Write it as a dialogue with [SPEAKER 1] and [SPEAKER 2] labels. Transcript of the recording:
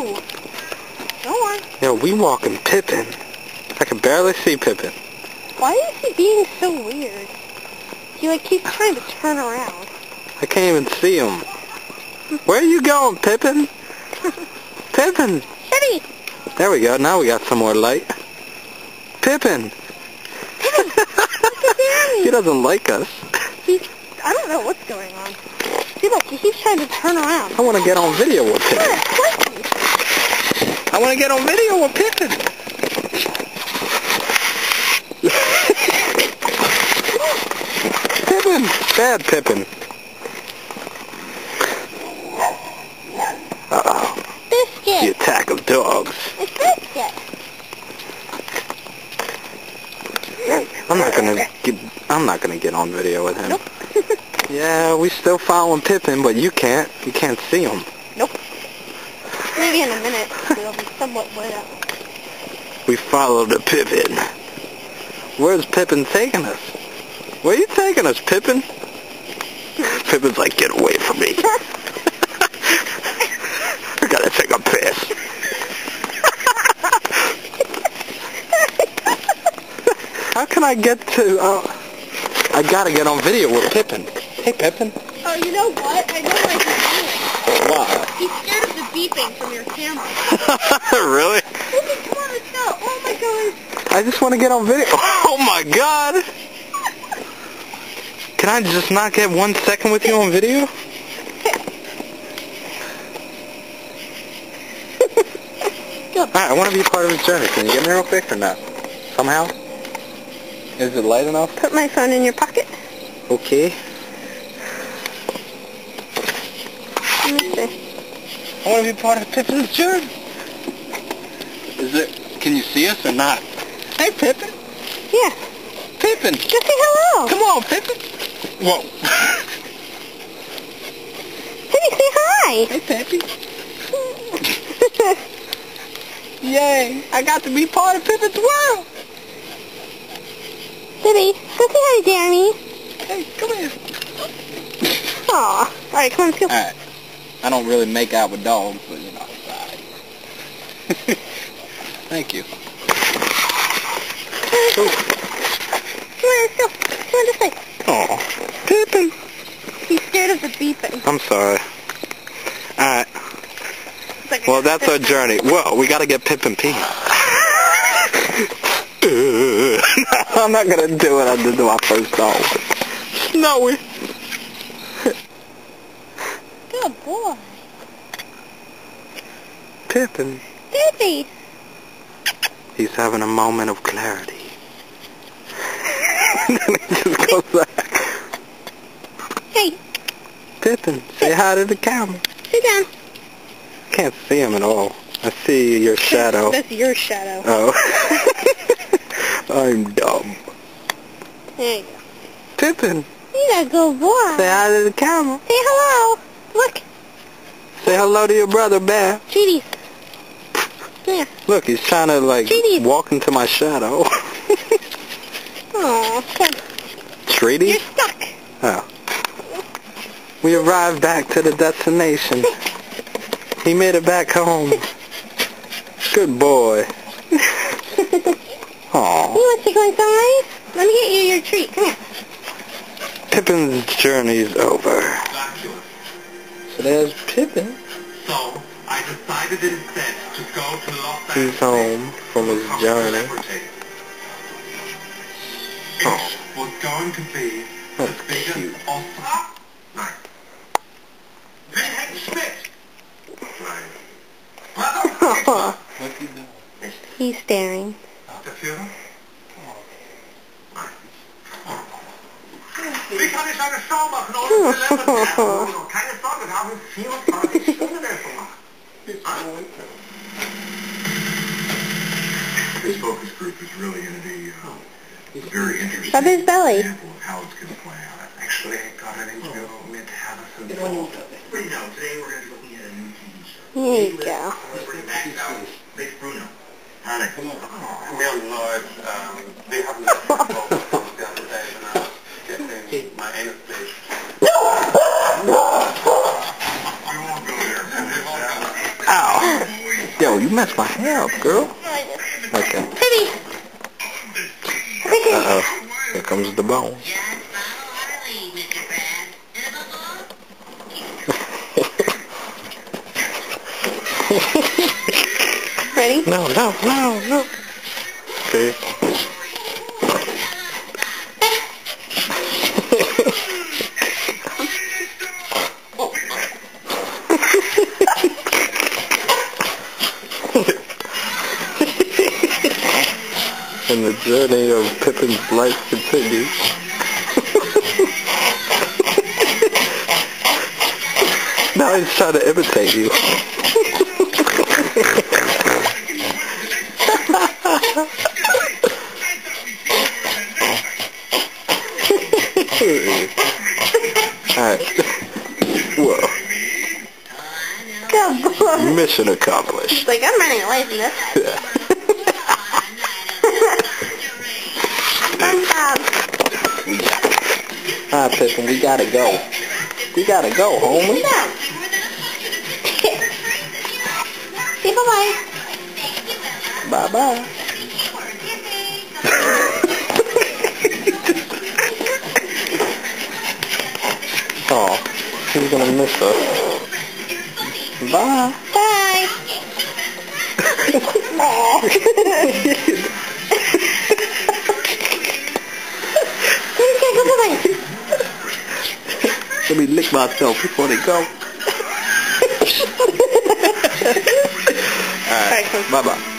[SPEAKER 1] Go! Go on.
[SPEAKER 2] Yo, we walking Pippin. I can barely see Pippin.
[SPEAKER 1] Why is he being so weird? He like keeps trying to turn around.
[SPEAKER 2] I can't even see him. Where are you going, Pippin? Pippin!
[SPEAKER 1] Eddie!
[SPEAKER 2] There we go. Now we got some more light. Pippin! He doesn't like us.
[SPEAKER 1] I don't know what's going on. See, look, he keeps trying to turn around.
[SPEAKER 2] I want to get on video with Pippin. I want to get on video with Pippin. Pippin! Bad Pippin. Uh-oh.
[SPEAKER 1] Biscuit!
[SPEAKER 2] The attack of dogs.
[SPEAKER 1] It's Biscuit!
[SPEAKER 2] I'm not gonna get on video with him.
[SPEAKER 1] Nope.
[SPEAKER 2] Yeah, we still following Pippin, but you can't. You can't see him.
[SPEAKER 1] Nope. Maybe in a minute it'll be somewhat lit up.
[SPEAKER 2] We followed the Pippin. Where's Pippin taking us? Where are you taking us, Pippin? Pippin's like, get away from me. I gotta take a piss. How can I get to... I gotta get on video with Pippin. Hey, Pippin.
[SPEAKER 1] Oh, you know what? I know what he's doing.
[SPEAKER 2] What?
[SPEAKER 1] He's scared of the beeping from your camera.
[SPEAKER 2] Really?
[SPEAKER 1] Okay, come on, let's go. Oh my god.
[SPEAKER 2] I just want to get on video. Oh my god! Can I just not get 1 second with you on video? Alright, I want to be part of his journey. Can you get me real quick or not? Somehow? Is it light enough?
[SPEAKER 1] Put my phone in your pocket.
[SPEAKER 2] Okay.
[SPEAKER 1] Let me see.
[SPEAKER 2] I want to be part of Pippin's journey. Can you see us or not? Hey, Pippin.
[SPEAKER 1] Yeah.
[SPEAKER 2] Pippin.
[SPEAKER 1] Just say hello.
[SPEAKER 2] Come on, Pippin. Whoa.
[SPEAKER 1] Hey, say hi.
[SPEAKER 2] Hey, Pippin. Yay. I got to be part of Pippin's world.
[SPEAKER 1] Dibby, go say hi, Jeremy.
[SPEAKER 2] Hey, come here.
[SPEAKER 1] Aw. Alright, come on, let's go.
[SPEAKER 2] Alright. I don't really make out with dogs, but you know, alright. Thank you.
[SPEAKER 1] Come on, let's go. Come on, this way.
[SPEAKER 2] Oh, Pippin.
[SPEAKER 1] He's scared of the beeping.
[SPEAKER 2] I'm sorry. Alright.
[SPEAKER 1] Like,
[SPEAKER 2] Well, that's our journey. Whoa, we gotta get Pippin pee. I'm not gonna do it. I did my first dog. Snowy.
[SPEAKER 1] Good boy.
[SPEAKER 2] Pippin.
[SPEAKER 1] Dibby.
[SPEAKER 2] He's having a moment of clarity. And then he just goes back.
[SPEAKER 1] Hey,
[SPEAKER 2] Pippin, say hi to the camera.
[SPEAKER 1] sit down.
[SPEAKER 2] Can't see him at all. I see your shadow.
[SPEAKER 1] That's your shadow.
[SPEAKER 2] Oh. I'm dumb.
[SPEAKER 1] There you go.
[SPEAKER 2] Pippin,
[SPEAKER 1] You're a good boy.
[SPEAKER 2] say hi to the camera.
[SPEAKER 1] Say hello. Look.
[SPEAKER 2] Say hello to your brother, Bear.
[SPEAKER 1] Treaties. There.
[SPEAKER 2] Look, he's trying to, like,
[SPEAKER 1] Treaties.
[SPEAKER 2] walk into my shadow.
[SPEAKER 1] Aw, come.
[SPEAKER 2] Treaty?
[SPEAKER 1] You're stuck.
[SPEAKER 2] Oh. We arrived back to the destination. He made it back home. Good boy. Aw.
[SPEAKER 1] You want to go inside? Let me get you your treat. Come here.
[SPEAKER 2] Pippin's journey's over. So there's Pippin.
[SPEAKER 3] So, I decided instead to go to Los Angeles.
[SPEAKER 2] He's home from his journey.
[SPEAKER 3] It was going to be the
[SPEAKER 2] That's
[SPEAKER 3] biggest
[SPEAKER 2] cute.
[SPEAKER 3] Oscar night. Wilhelm Schmidt! What's he doing?
[SPEAKER 1] He's staring.
[SPEAKER 3] Der Führer? Wie kann ich eine Show machen ohne Gelände? Keine Sorge, wir haben 24 Stunden gemacht. This focus group is really going to be very interesting.
[SPEAKER 1] Rub his belly.
[SPEAKER 3] Example of how it's going to play out. Actually, I got an interview with Harrison Ford. Today we're going to be looking at a new TV show.
[SPEAKER 1] There you go.
[SPEAKER 3] Bring back out Big Bruno. Alex. Well, Lord, they haven't the other day when I was getting my anus bleached. We won't go there.
[SPEAKER 2] Ow. Yo, you messed my hair up, girl. Okay.
[SPEAKER 1] Baby.
[SPEAKER 2] Uh-oh. Here comes the bone.
[SPEAKER 1] Ready?
[SPEAKER 2] No. Okay. And the journey of Pippin's life continues. Now he's trying to imitate you. Alright. Whoa.
[SPEAKER 1] Good boy.
[SPEAKER 2] Mission accomplished.
[SPEAKER 1] He's like, I'm running away from this.
[SPEAKER 2] Yeah. Alright, Pippin, we gotta go. We gotta go, homie.
[SPEAKER 1] Yeah. Say bye-bye.
[SPEAKER 2] Bye-bye. Oh, he's gonna miss us. Bye.
[SPEAKER 1] Bye.
[SPEAKER 2] Let me lick myself before they go. Alright, bye-bye.